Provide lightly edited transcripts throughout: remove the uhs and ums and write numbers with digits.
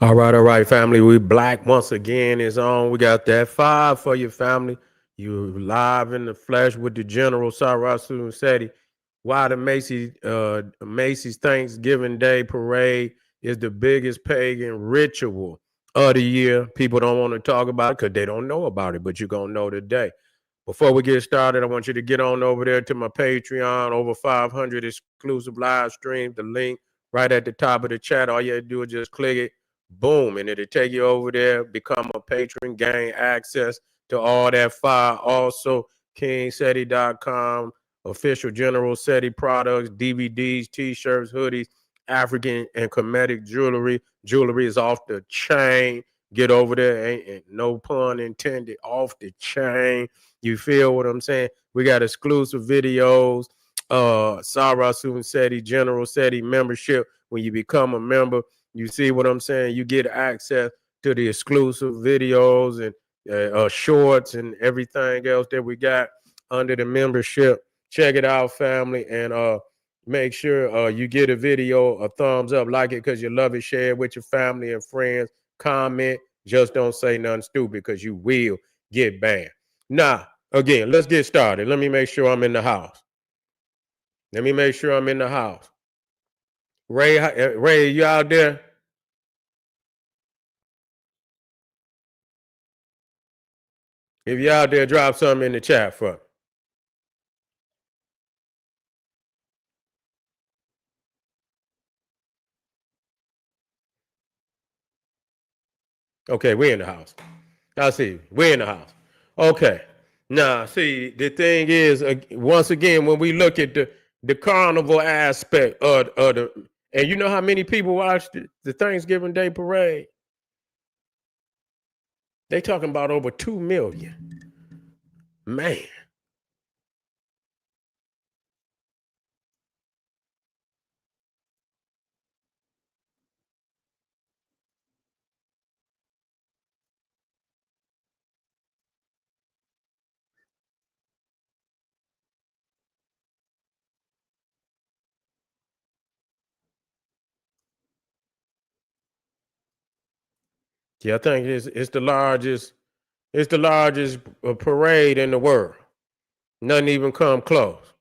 All right, family. We black once again is on. We got that 5 for your family. You live in the flesh with the General Sarasu and SETI. Why the Macy's Thanksgiving Day Parade is the biggest pagan ritual of the year. People don't want to talk about it because they don't know about it, but you're going to know today. Before we get started, I want you to get on over there to my Patreon. Over 500 exclusive live streams. The link right at the top of the chat. All you have to do is just click it. Boom, and it'll take you over there, become a patron, gain access to all that fire. Also, kingseti.com, official General SETI products, DVDs, t-shirts, hoodies, African and Kemetic jewelry. Jewelry is off the chain. Get over there, ain't no pun intended, off the chain. You feel what I'm saying? We got exclusive videos, Sarasu and SETI, General SETI membership. When you become a member, you see what I'm saying? You get access to the exclusive videos and shorts and everything else that we got under the membership. Check it out, family, and make sure you get a video a thumbs up, like it because you love it, share it with your family and friends, comment, just don't say nothing stupid because you will get banned. Now, again, let's get started. Let me make sure I'm in the house. Ray, you out there? If you out there, drop something in the chat for me. Okay, we're in the house. I see. We're in the house. Okay. Now, see, the thing is, once again, when we look at the carnival aspect of the, and you know how many people watch the Thanksgiving Day Parade? They talking about over 2 million. Man. Yeah, I think it's the largest parade in the world. Nothing even come close.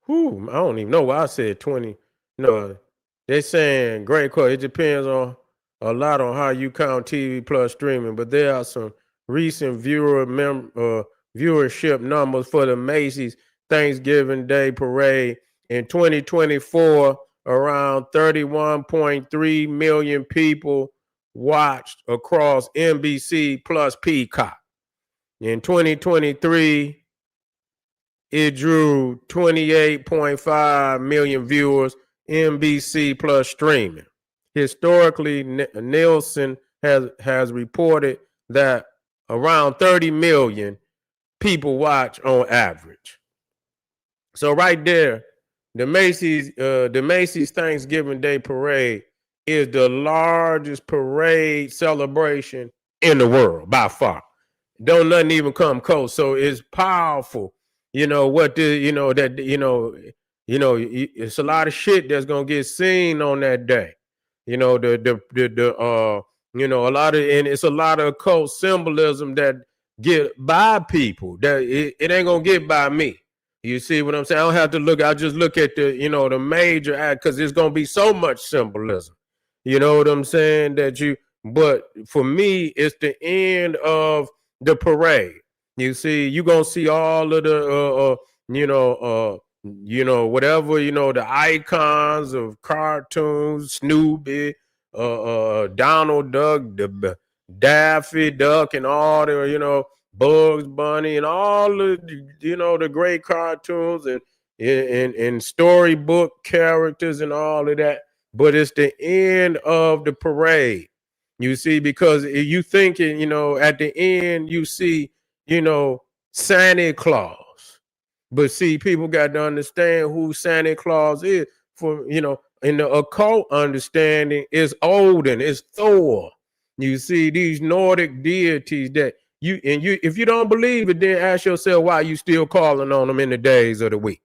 Whew, I don't even know why I said 20. No, they're saying great question. It depends on a lot on how you count TV plus streaming, but there are some recent viewership numbers for the Macy's Thanksgiving Day Parade in 2024. Around 31.3 million people watched across NBC plus Peacock. In 2023, it drew 28.5 million viewers, NBC plus streaming. Historically, Nielsen has reported that around 30 million people watch on average. So right there, the Macy's Thanksgiving Day Parade is the largest parade celebration in the world by far. Don't nothing even come close. So it's powerful. You know what the it's a lot of shit that's gonna get seen on that day. You know a lot of, and it's a lot of occult symbolism that get by people that it ain't gonna get by me. You see what I'm saying? I don't have to look. I'll just look at the major act because there's gonna be so much symbolism. You know what I'm saying? But for me, it's the end of the parade. You see, you're gonna see all of the whatever, the icons of cartoons, Snoopy, Donald Duck, the Daffy Duck, and all the Bugs Bunny, and all the great cartoons and storybook characters and all of that. But it's the end of the parade. You see, because you thinking, at the end you see, Santa Claus. But see, people got to understand who Santa Claus is. In the occult understanding, is Odin, is Thor. You see, these Nordic deities that if you don't believe it, then ask yourself why you still calling on them in the days of the week.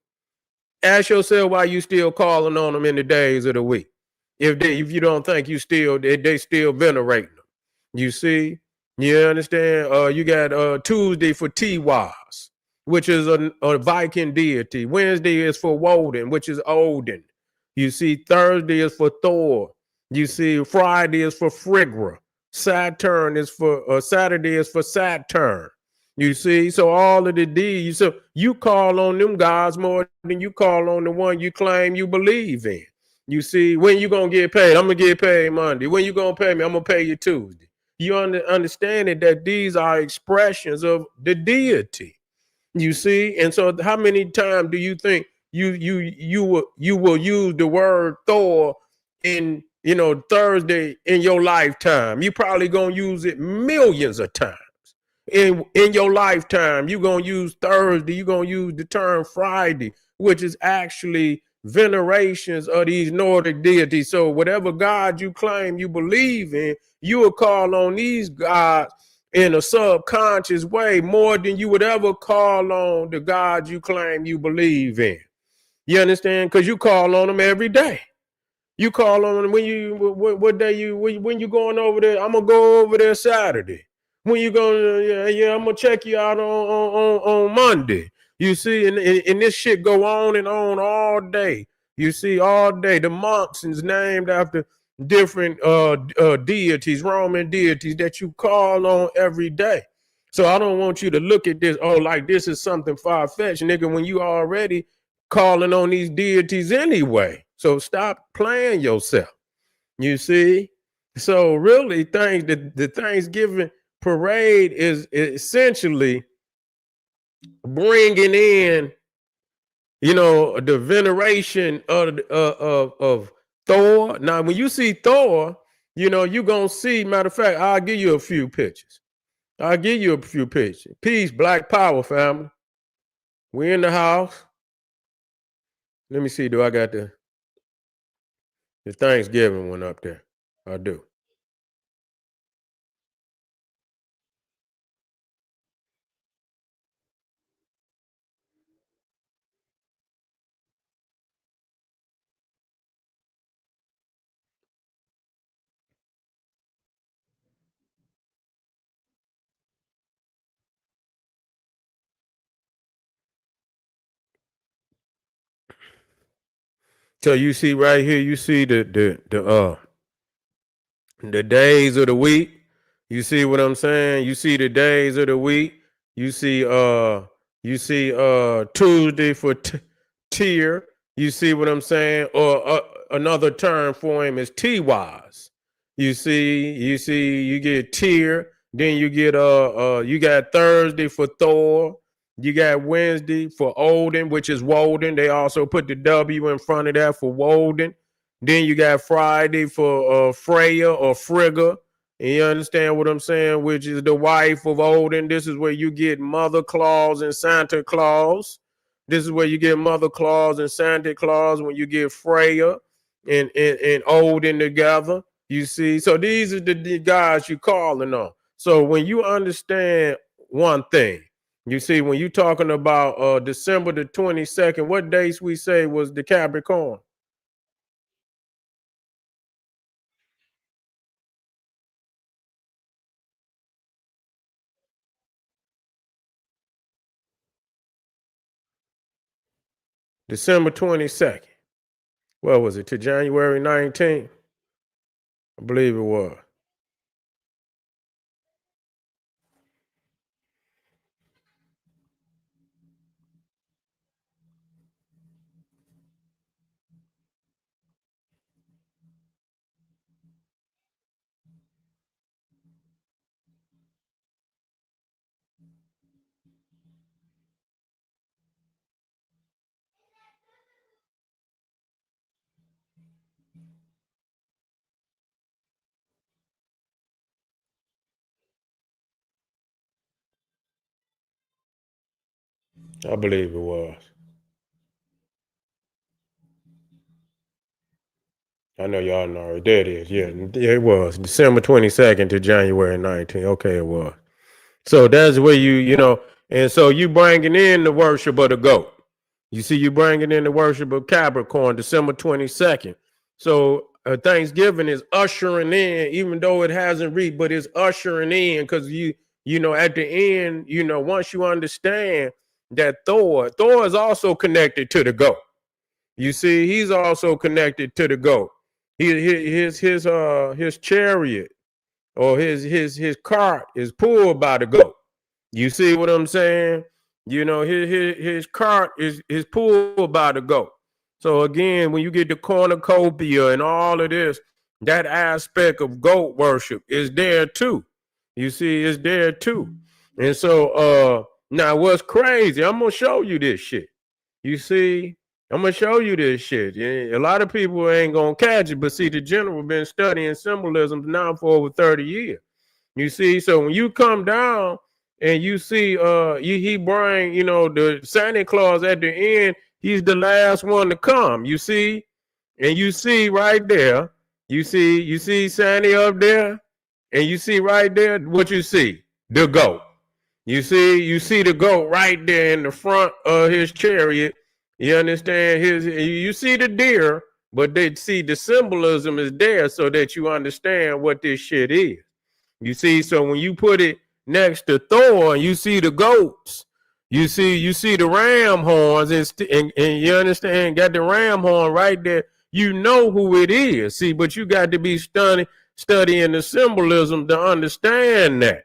Ask yourself why you still calling on them in the days of the week. if you don't think they still venerating them. You see, you understand? You got Tuesday for Tiwaz, which is a Viking deity. Wednesday is for Woden, which is Odin. You see, Thursday is for Thor. You see, Friday is for Frigra. Saturday is for Saturn. You see, so all of the D's, so you call on them gods more than you call on the one you claim you believe in. You see, when you gonna get paid? I'm gonna get paid Monday. When you gonna pay me? I'm gonna pay you Tuesday. You understand it, that these are expressions of the deity. You see, and so how many times do you think you will use the word Thor in Thursday in your lifetime? You probably gonna use it millions of times in your lifetime. You're gonna use Thursday, you're gonna use the term Friday, which is actually venerations of these Nordic deities. So whatever God you claim you believe in, you will call on these gods in a subconscious way more than you would ever call on the God you claim you believe in. You understand? Because you call on them every day. You call on them what day when you going over there? I'm gonna go over there Saturday. When you going? Yeah, I'm gonna check you out on Monday. You see, and this shit go on and on all day. You see, all day. The monks is named after different deities, Roman deities that you call on every day. So I don't want you to look at this, like this is something far-fetched, nigga, when you already calling on these deities anyway. So stop playing yourself. You see? So really the Thanksgiving parade is essentially bringing in, the veneration of Thor. Now, when you see Thor, you're going to see, matter of fact, I'll give you a few pictures. Peace, Black Power, family. We in the house. Let me see, do I got the Thanksgiving one up there? I do. So you see right here, you see the days of the week. You see what I'm saying? You see the days of the week. You see Tuesday for tier. You see what I'm saying? Or another term for him is T-wise. You get tier, then you get you got Thursday for Thor. You got Wednesday for Odin, which is Woden. They also put the W in front of that for Woden. Then you got Friday for Freya or Frigga. And you understand what I'm saying? Which is the wife of Odin. This is where you get Mother Claus and Santa Claus. This is where you get Mother Claus and Santa Claus when you get Freya and Odin together. You see? So these are the guys you're calling on. So when you understand one thing, you see, when you're talking about December the 22nd, what dates we say was the Capricorn? December 22nd. What was it, to January 19th? I believe it was. I believe it was. I know y'all know it. There it is. Yeah, it was December 22nd to January 19th. Okay, it was. So that's where and so you bringing in the worship of the goat. You see, you bringing in the worship of Capricorn, December 22nd. So Thanksgiving is ushering in, even though it hasn't reached, but it's ushering in, because you know, at the end, you know, once you understand that Thor is also connected to the goat. You see, he's also connected to the goat. His chariot, or his cart, is pulled by the goat. You see what I'm saying? You know, his cart is pulled by the goat. So again, when you get the cornucopia and all of this, that aspect of goat worship is there too. You see, it's there too. And so now what's crazy, I'm gonna show you this shit. You see, I'm gonna show you this shit. A lot of people ain't gonna catch it, but see, the general been studying symbolism now for over 30 years. You see, so when you come down and you see he bring, you know, the Santa Claus at the end, he's the last one to come. You see, and you see right there, you see Santa up there, and you see right there what you see, the goat. You see the goat right there in the front of his chariot. You understand? You see the deer, but they see the symbolism is there so that you understand what this shit is. You see, so when you put it next to Thor and you see the goats, you see the ram horns, and you understand, got the ram horn right there. You know who it is. See, but you got to be studying the symbolism to understand that.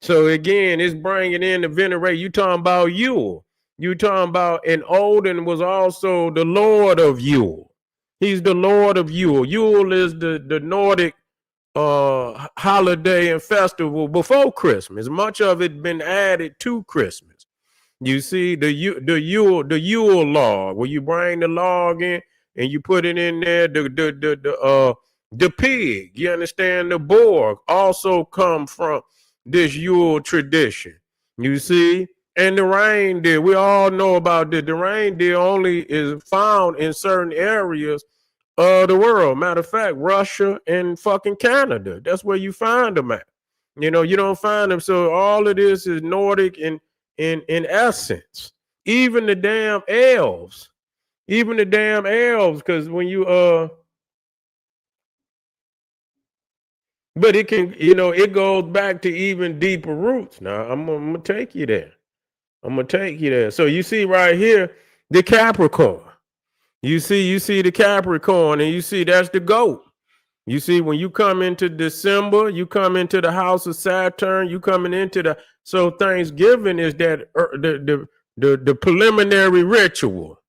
So again, it's bringing in the venerate. You talking about Yule. You talking about, and Odin was also the Lord of Yule. He's the Lord of Yule. Yule is the Nordic holiday and festival before Christmas. Much of it been added to Christmas. You see the Yule log, where you bring the log in and you put it in there. The pig, you understand, the boar also come from this Yule tradition. You see, and the reindeer, we all know about that. The reindeer only is found in certain areas the world. Matter of fact, Russia and fucking Canada. That's where you find them at. You know, you don't find them. So all of this is Nordic in essence. Even the damn elves. Because when you but it can, you know, it goes back to even deeper roots. Now I'm gonna take you there. So you see right here, the Capricorn. You see the Capricorn, and you see that's the goat. You see, when you come into December, you come into the house of Saturn, you coming into the, so Thanksgiving is that the preliminary ritual.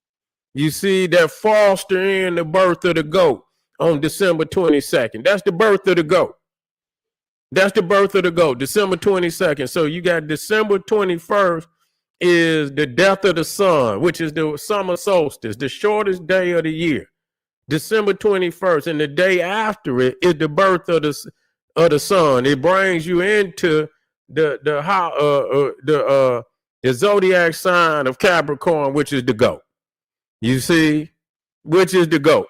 You see, that foster in the birth of the goat on December 22nd. That's the birth of the goat. December 22nd. So you got December 21st is the death of the sun, which is the summer solstice, the shortest day of the year. December 21st, and the day after it is the birth of the sun. It brings you into the zodiac sign of Capricorn, which is the goat. You see, which is the goat.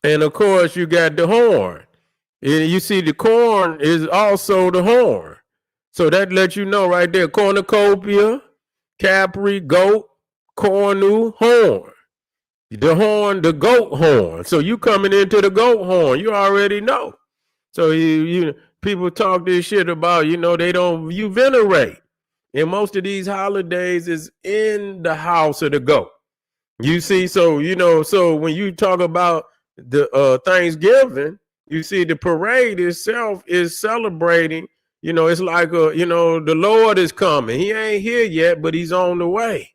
And of course, you got the horn. And you see the corn is also the horn. So that lets you know right there, cornucopia, Capri, goat, cornu, horn. The horn, the goat horn. So you coming into the goat horn, you already know. So you people talk this shit about, you know, you venerate. And most of these holidays is in the house of the goat. You see, so, you know, so when you talk about the Thanksgiving, you see the parade itself is celebrating, you know, it's like, you know, the Lord is coming. He ain't here yet, but he's on the way.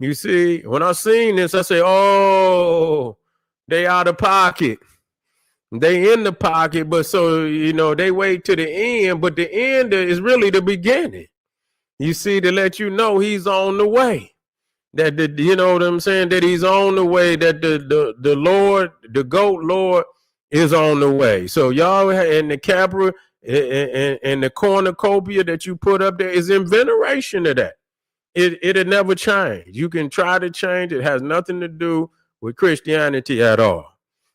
You see, when I seen this, I say, oh, they out of pocket. They in the pocket, but so, you know, they wait to the end, but the end is really the beginning. You see, to let you know he's on the way. That you know what I'm saying? That he's on the way, that the Lord, the goat Lord, is on the way. So y'all, and the Capra and the cornucopia that you put up there is in veneration of that. It'll never change. You can try to change. It has nothing to do with Christianity at all.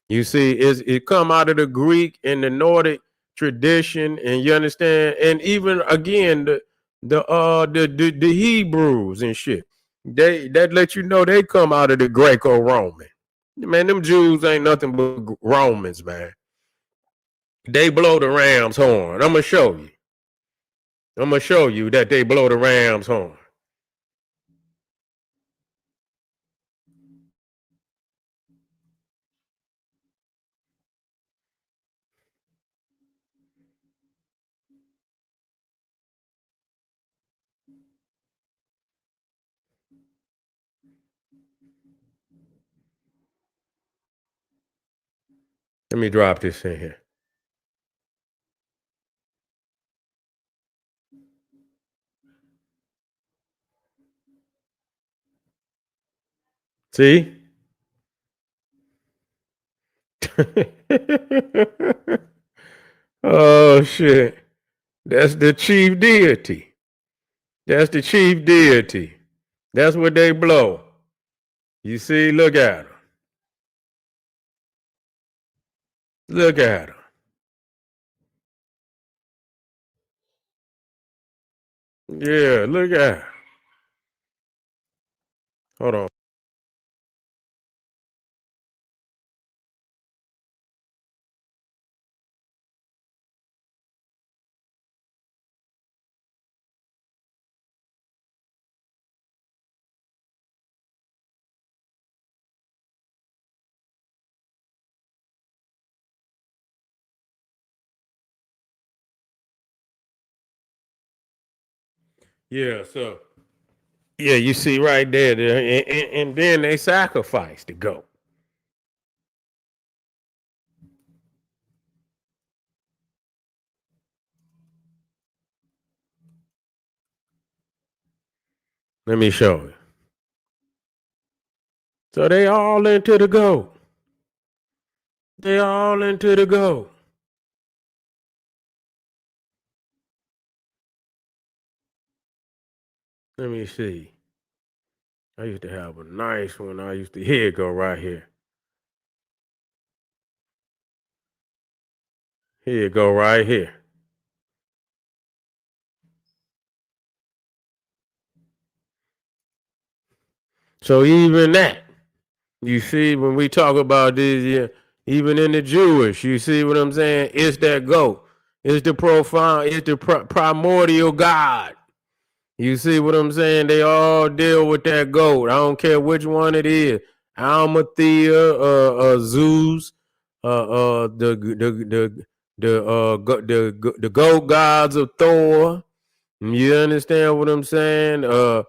You see, it come out of the Greek and the Nordic tradition, and you understand. And even again, the Hebrews and shit. That let you know they come out of the Greco-Roman. Man, them Jews ain't nothing but Romans, man. They blow the ram's horn. I'm gonna show you. I'm gonna show you that they blow the ram's horn. Let me drop this in here. See? Oh shit. That's the chief deity. That's the chief deity. That's what they blow. You see, look at them. Look at them. Yeah, look at them. Hold on. Yeah, so yeah, you see right there, and then they sacrifice the goat. Let me show you. So they all into the goat. They all into the goat. Let me see. I used to have a nice one. Here it go right here. Here it go right here. So even that, you see, when we talk about this, yeah, even in the Jewish, you see what I'm saying? It's that goat. It's the profound, it's the primordial God. You see what I'm saying? They all deal with that goat. I don't care which one it is. Almathea, Zeus, the goat gods of Thor. You understand what I'm saying? The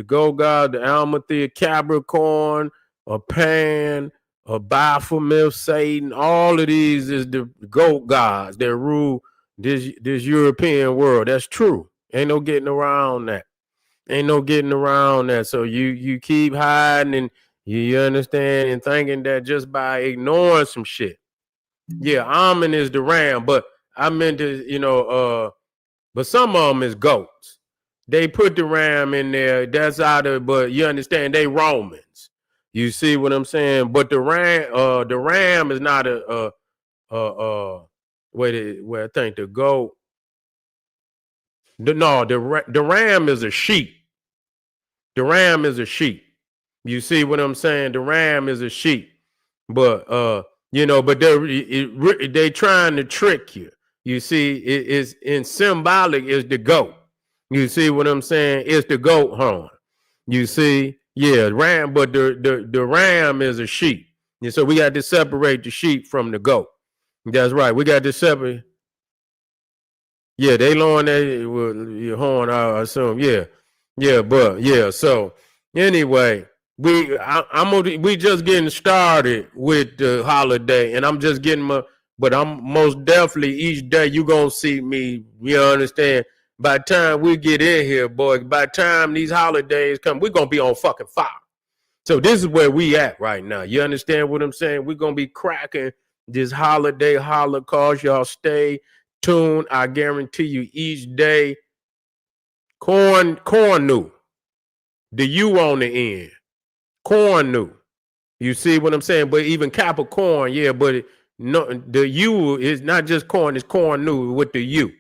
goat god, the Almathea, Capricorn, a Pan, a Baphomet, Satan. All of these is the goat gods that rule this European world. That's true. Ain't no getting around that. Ain't no getting around that. So you keep hiding and you understand and thinking that just by ignoring some shit. Yeah, Amen is the ram, but I meant to, but some of them is goats. They put the ram in there. That's out of, but you understand they Romans. You see what I'm saying? But the ram is not where I think the goat. The ram is a sheep. The ram is a sheep. You see what I'm saying? The ram is a sheep. But but they trying to trick you. You see, it's in symbolic is the goat. You see what I'm saying? It's the goat horn. You see, yeah, ram, but the ram is a sheep. And so we got to separate the sheep from the goat. That's right. We got to separate. Yeah, they lowering your horn, I assume. Yeah, yeah, but yeah. So anyway, we just getting started with the holiday, and I'm just getting but I'm most definitely each day you gonna see me. You understand? By the time we get in here, boy, by the time these holidays come, we're gonna be on fucking fire. So this is where we at right now. You understand what I'm saying? We're gonna be cracking this holiday holocaust. Y'all stay tuned. I guarantee you each day. Corn new. The U on the end. Corn new. You see what I'm saying? But even Capricorn, yeah, but the U is not just corn, it's corn new with the U.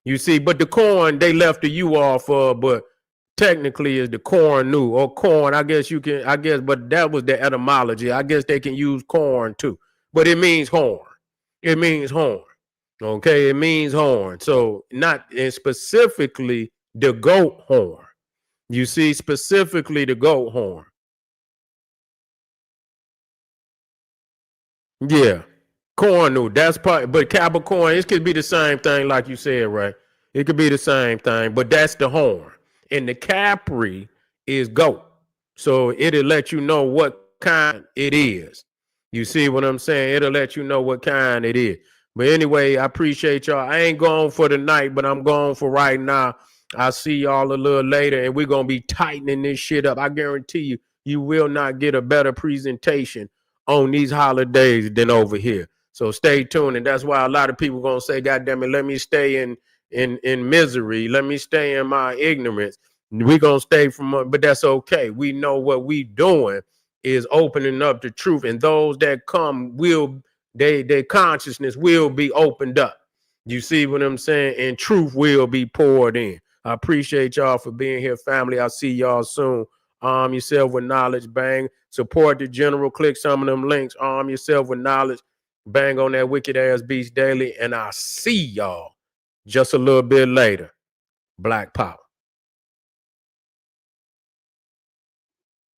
You see, but the corn, they left the U off but technically is the corn new or corn. I guess you can, I guess, but that was the etymology. I guess they can use corn too, but it means horn. It means horn. Okay, it means horn. So not and specifically the goat horn. You see, specifically the goat horn. Yeah. Cornu, that's part, but Capricorn, it could be the same thing, like you said, right? It could be the same thing, but that's the horn. And the Capri is goat. So it'll let you know what kind it is. You see what I'm saying? It'll let you know what kind it is. But anyway, I appreciate y'all. I ain't going for the night, but I'm going for right now. I'll see y'all a little later, and we're going to be tightening this shit up. I guarantee you, you will not get a better presentation on these holidays than over here. So stay tuned. And that's why a lot of people gonna say, God damn it, let me stay in misery. Let me stay in my ignorance. We gonna stay from, but that's okay. We know what we doing is opening up the truth. And those that come will, their consciousness will be opened up. You see what I'm saying? And truth will be poured in. I appreciate y'all for being here, family. I'll see y'all soon. Arm yourself with knowledge, bang. Support the general. Click some of them links. Arm yourself with knowledge. Bang on that wicked ass beast daily. And I'll see y'all just a little bit later. Black Power.